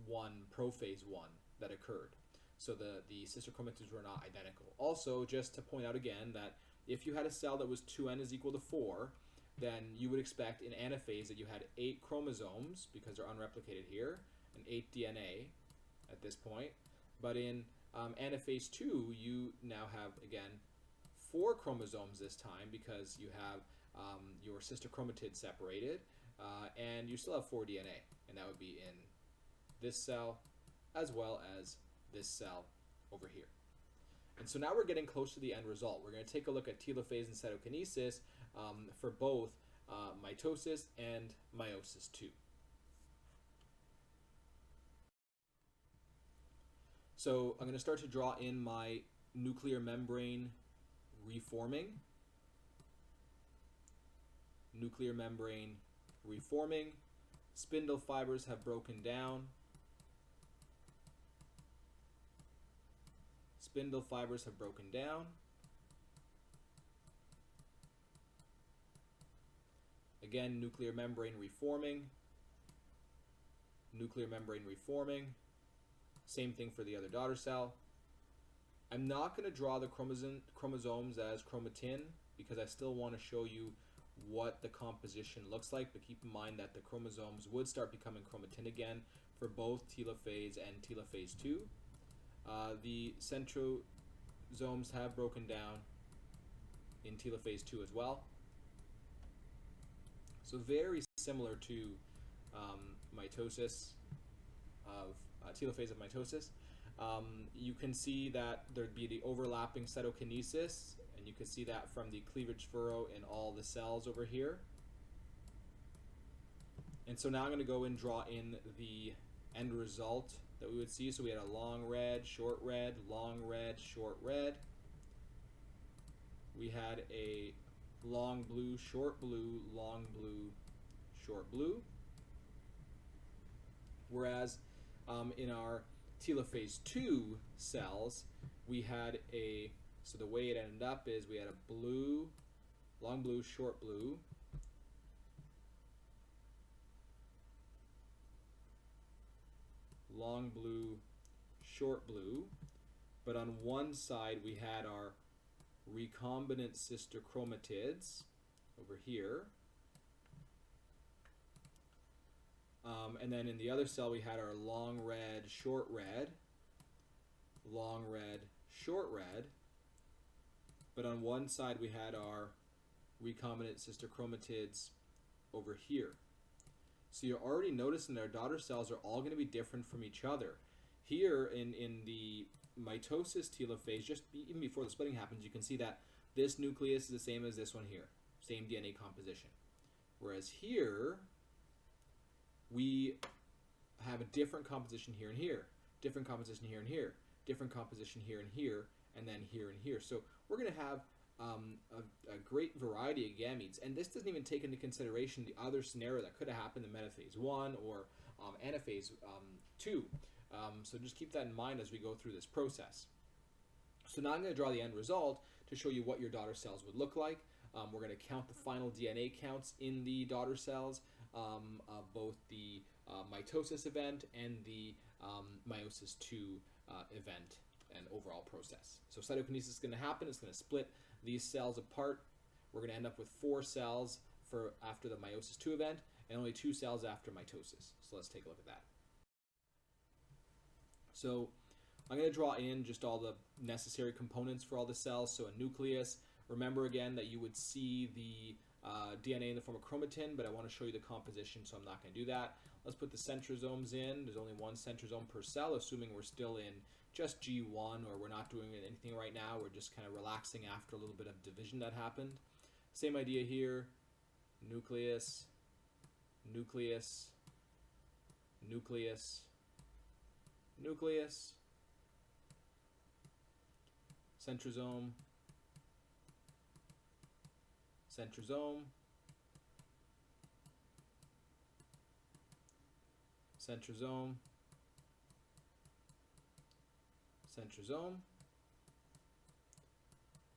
1, prophase 1 that occurred. So the sister chromatids were not identical. Also, just to point out again that if you had a cell that was 2n is equal to 4, then you would expect in anaphase that you had 8 chromosomes, because they're unreplicated here, and 8 DNA at this point. But in anaphase 2, you now have, again, 4 chromosomes this time, because you have your sister chromatids separated, and you still have 4 DNA, and that would be in this cell as well as this cell over here. And so now we're getting close to the end result. We're going to take a look at telophase and cytokinesis for both mitosis and meiosis 2. So I'm going to start to draw in my nuclear membrane reforming. Nuclear membrane reforming. Spindle fibers have broken down. Spindle fibers have broken down. Again, nuclear membrane reforming. Nuclear membrane reforming. Same thing for the other daughter cell. I'm not going to draw the chromosomes as chromatin because I still want to show you what the composition looks like, but keep in mind that the chromosomes would start becoming chromatin again for both telophase and telophase 2. The centrosomes have broken down in telophase 2 as well. So very similar to mitosis of telophase of mitosis. You can see that there'd be the overlapping cytokinesis, and you can see that from the cleavage furrow in all the cells over here. And so now I'm going to go and draw in the end result that we would see. So we had a long red, short red, long red, short red. We had a long blue, short blue, long blue, short blue. Whereas in our telophase 2 cells, we had so the way it ended up is we had a blue, long blue, short blue, long blue, short blue, but on one side we had our recombinant sister chromatids over here, and then in the other cell we had our long red, short red, long red, short red, but on one side we had our recombinant sister chromatids over here. So you're already noticing that our daughter cells are all going to be different from each other. Here in the mitosis telophase, even before the splitting happens, you can see that this nucleus is the same as this one here, same DNA composition. Whereas here, we have a different composition here and here, different composition here and here, different composition here and here, and then here and here. So we're going to have a great variety of gametes, and this doesn't even take into consideration the other scenario that could have happened in metaphase 1 or anaphase 2. So just keep that in mind as we go through this process. So now I'm going to draw the end result to show you what your daughter cells would look like. We're going to count the final DNA counts in the daughter cells of both the mitosis event and the meiosis 2 event and overall process. So cytokinesis is going to happen. It's going to split these cells apart. We're going to end up with 4 cells for after the meiosis 2 event and only 2 cells after mitosis. So let's take a look at that. So I'm going to draw in just all the necessary components for all the cells. So a nucleus. Remember again that you would see the DNA in the form of chromatin, but I want to show you the composition, so I'm not going to do that. Let's put the centrosomes in. There's only one centrosome per cell, assuming we're still in just G1 or we're not doing anything right now. We're just kind of relaxing after a little bit of division that happened. Same idea here. Nucleus, nucleus, nucleus, nucleus, centrosome, centrosome, centrosome, centrosome,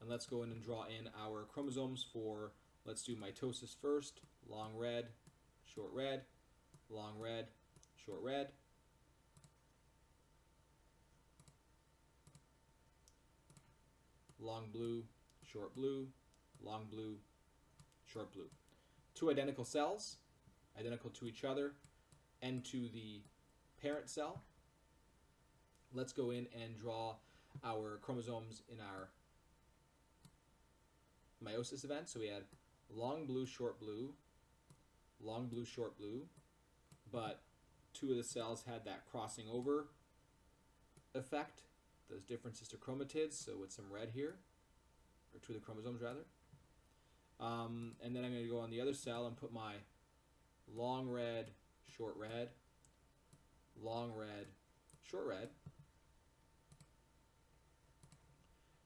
and let's go in and draw in our chromosomes for, let's do mitosis first, long red, short red, long red, short red, long blue, short blue, long blue, short blue. 2 identical cells, identical to each other and to the parent cell. Let's go in and draw our chromosomes in our meiosis event. So we had long blue, short blue, long blue, short blue, but 2 of the cells had that crossing over effect, those different sister chromatids, so with some red here, or 2 of the chromosomes rather. And then I'm going to go on the other cell and put my long red, short red, long red, short red,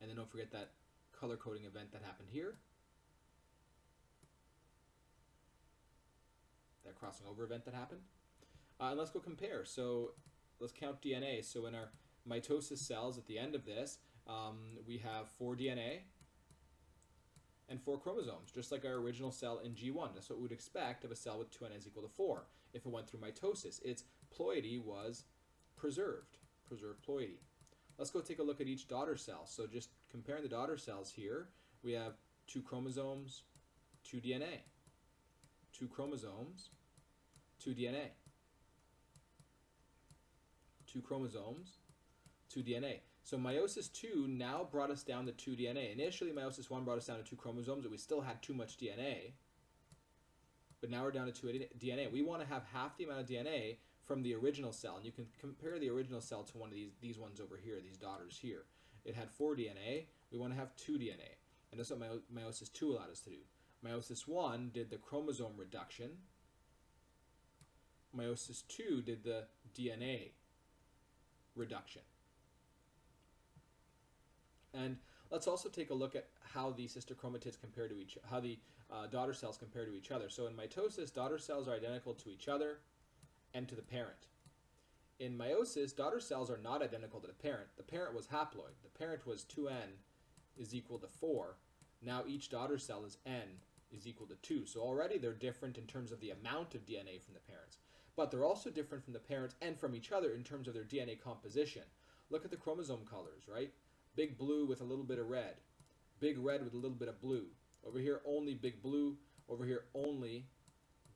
and then don't forget that color coding event that happened here, that crossing over event that happened. And let's go compare. So let's count DNA. So in our mitosis cells at the end of this, we have 4 DNA and 4 chromosomes, just like our original cell in G1. That's what we would expect of a cell with 2 NS equal to 4. If it went through mitosis, its ploidy was preserved ploidy. Let's go take a look at each daughter cell. So just comparing the daughter cells here, we have 2 chromosomes, 2 DNA. 2 chromosomes, 2 DNA. 2 chromosomes, 2 DNA. So meiosis 2 now brought us down to 2 DNA. Initially, meiosis 1 brought us down to 2 chromosomes, but we still had too much DNA. But now we're down to 2 DNA. We want to have half the amount of DNA from the original cell. And you can compare the original cell to one of these ones over here, these daughters here. It had 4 DNA. We want to have 2 DNA. And that's what meiosis 2 allowed us to do. Meiosis 1 did the chromosome reduction. Meiosis 2 did the DNA reduction. And let's also take a look at how the sister chromatids compare to how the daughter cells compare to each other. So in mitosis, daughter cells are identical to each other and to the parent. In meiosis, daughter cells are not identical to the parent. The parent was haploid. The parent was 2n is equal to 4. Now each daughter cell is n is equal to 2. So already they're different in terms of the amount of DNA from the parents. But they're also different from the parents and from each other in terms of their DNA composition. Look at the chromosome colors, right? Big blue with a little bit of red. Big red with a little bit of blue. Over here, only big blue. Over here, only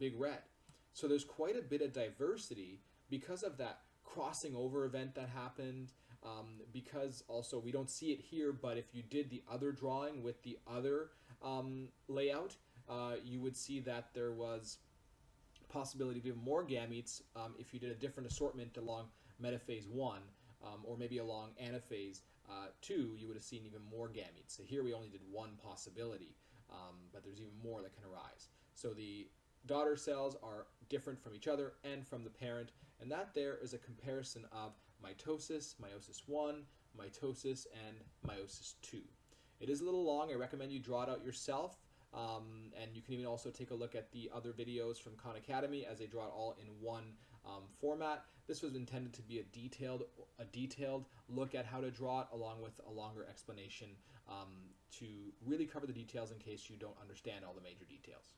big red. So there's quite a bit of diversity because of that crossing over event that happened. Because also, we don't see it here, but if you did the other drawing with the other layout, you would see that there was possibility of even more gametes if you did a different assortment along metaphase 1 or maybe along anaphase 2, you would have seen even more gametes. So here we only did one possibility, but there's even more that can arise. So the daughter cells are different from each other and from the parent, and that there is a comparison of mitosis, meiosis 1, mitosis, and meiosis 2. It is a little long. I recommend you draw it out yourself. And you can even also take a look at the other videos from Khan Academy as they draw it all in one format. This was intended to be a detailed look at how to draw it, along with a longer explanation to really cover the details in case you don't understand all the major details.